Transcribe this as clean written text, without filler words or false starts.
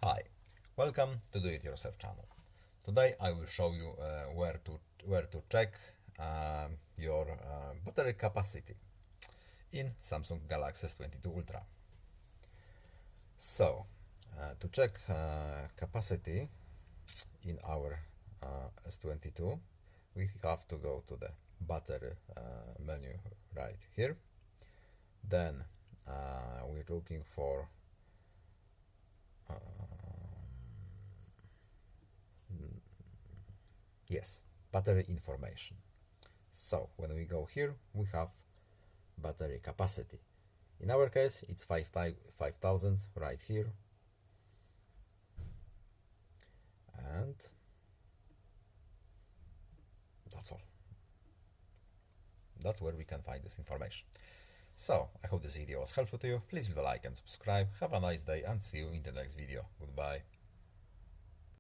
Hi, welcome to Do It Yourself channel. Today I will show you where to check your battery capacity in Samsung Galaxy S22 Ultra. So, to check capacity in our S22, we have to go to the battery menu right here. Then we're looking for yes, battery information. So when we go here, we have battery capacity. In our case, it's 5000 right here. And that's all. That's where we can find this information. So, I hope this video was helpful to you. Please leave a like and subscribe. Have a nice day and see you in the next video. Goodbye.